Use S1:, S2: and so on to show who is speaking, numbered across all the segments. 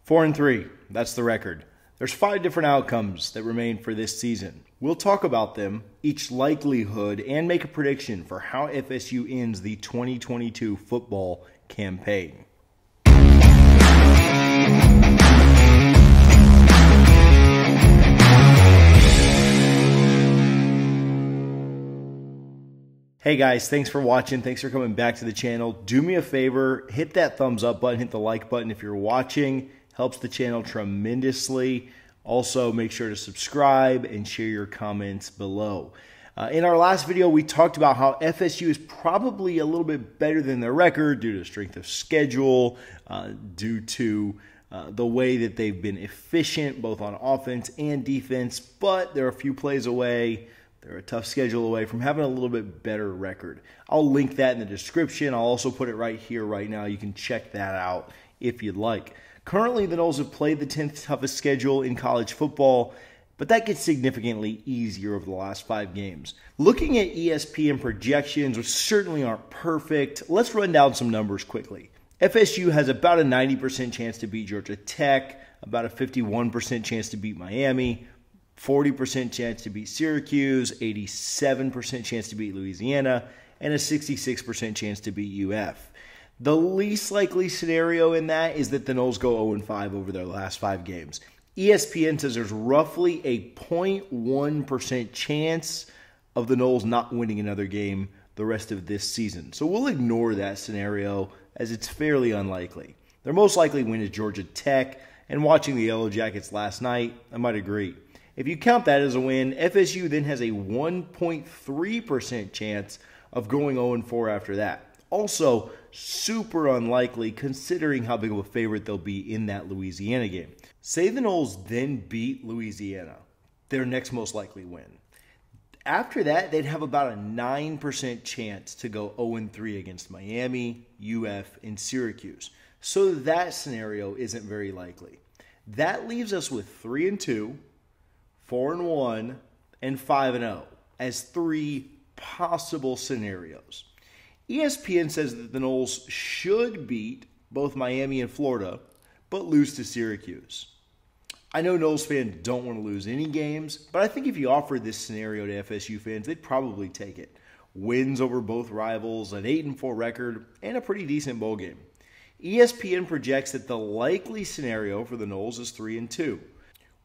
S1: 4-3, that's the record. There's 5 different outcomes that remain for this season. We'll talk about them, each likelihood, and make a prediction for how FSU ends the 2022 football campaign. Hey guys, thanks for watching. Thanks for coming back to the channel. Do me a favor, hit that thumbs up button, hit the like button if you're watching. Helps the channel tremendously. Also, make sure to subscribe and share your comments below. In our last video, we talked about how FSU is probably a little bit better than their record due to strength of schedule, due to the way that they've been efficient both on offense and defense, but they're a few plays away. They're a tough schedule away from having a little bit better record. I'll link that in the description. I'll also put it right here, right now. You can check that out if you'd like. Currently, the Noles have played the 10th toughest schedule in college football, but that gets significantly easier over the last 5 games. Looking at ESPN projections, which certainly aren't perfect, let's run down some numbers quickly. FSU has about a 90% chance to beat Georgia Tech, about a 51% chance to beat Miami, 40% chance to beat Syracuse, 87% chance to beat Louisiana, and a 66% chance to beat UF. The least likely scenario in that is that the Noles go 0-5 over their last 5 games. ESPN says there's roughly a 0.1% chance of the Noles not winning another game the rest of this season. So we'll ignore that scenario as it's fairly unlikely. Their most likely win is Georgia Tech, and watching the Yellow Jackets last night, I might agree. If you count that as a win, FSU then has a 1.3% chance of going 0-4 after that. Also, super unlikely considering how big of a favorite they'll be in that Louisiana game. Say the Noles then beat Louisiana, their next most likely win. After that, they'd have about a 9% chance to go 0-3 against Miami, UF, and Syracuse. So that scenario isn't very likely. That leaves us with 3-2, 4-1, and 5-0 as 3 possible scenarios. ESPN says that the Noles should beat both Miami and Florida, but lose to Syracuse. I know Noles fans don't want to lose any games, but I think if you offered this scenario to FSU fans, they'd probably take it. Wins over both rivals, an 8-4 record, and a pretty decent bowl game. ESPN projects that the likely scenario for the Noles is 3-2.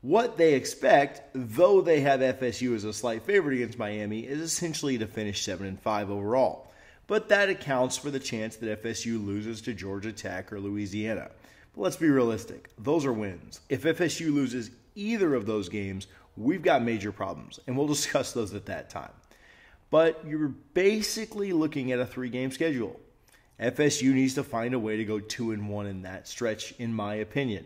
S1: What they expect, though they have FSU as a slight favorite against Miami, is essentially to finish 7-5 overall. But that accounts for the chance that FSU loses to Georgia Tech or Louisiana. But let's be realistic. Those are wins. If FSU loses either of those games, we've got major problems, and we'll discuss those at that time. But you're basically looking at a 3-game schedule. FSU needs to find a way to go 2-1 in that stretch, in my opinion,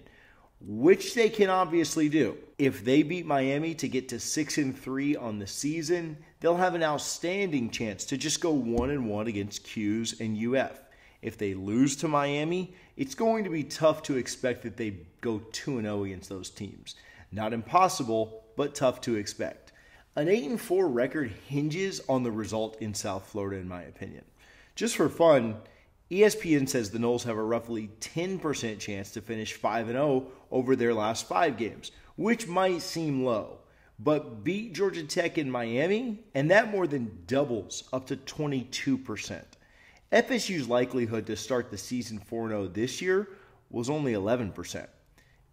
S1: which they can obviously do. If they beat Miami to get to 6-3 on the season, they'll have an outstanding chance to just go 1-1 against Q's and UF. If they lose to Miami, it's going to be tough to expect that they go 2-0 against those teams. Not impossible, but tough to expect. An 8-4 record hinges on the result in South Florida, in my opinion. Just for fun, ESPN says the Noles have a roughly 10% chance to finish 5-0 over their last 5 games, which might seem low, but beat Georgia Tech and Miami, and that more than doubles up to 22%. FSU's likelihood to start the season 4-0 this year was only 11%.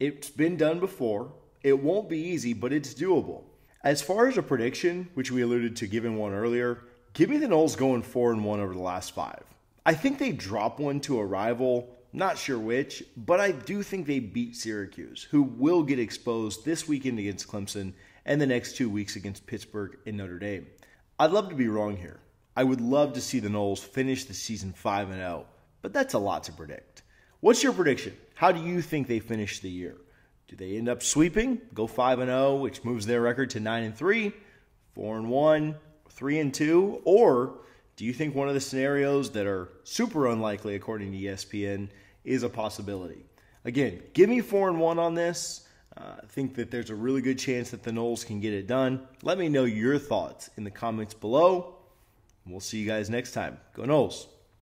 S1: It's been done before. It won't be easy, but it's doable. As far as a prediction, which we alluded to giving one earlier, give me the Noles going 4-1 over the last 5. I think they drop one to a rival, not sure which, but I do think they beat Syracuse, who will get exposed this weekend against Clemson and the next 2 weeks against Pittsburgh and Notre Dame. I'd love to be wrong here. I would love to see the Noles finish the season 5-0, but that's a lot to predict. What's your prediction? How do you think they finish the year? Do they end up sweeping, go 5-0, which moves their record to 9-3, 4-1, 3-2, or do you think one of the scenarios that are super unlikely, according to ESPN, is a possibility? Again, give me 4-1 on this. I think that there's a really good chance that the Noles can get it done. Let me know your thoughts in the comments below. We'll see you guys next time. Go Noles!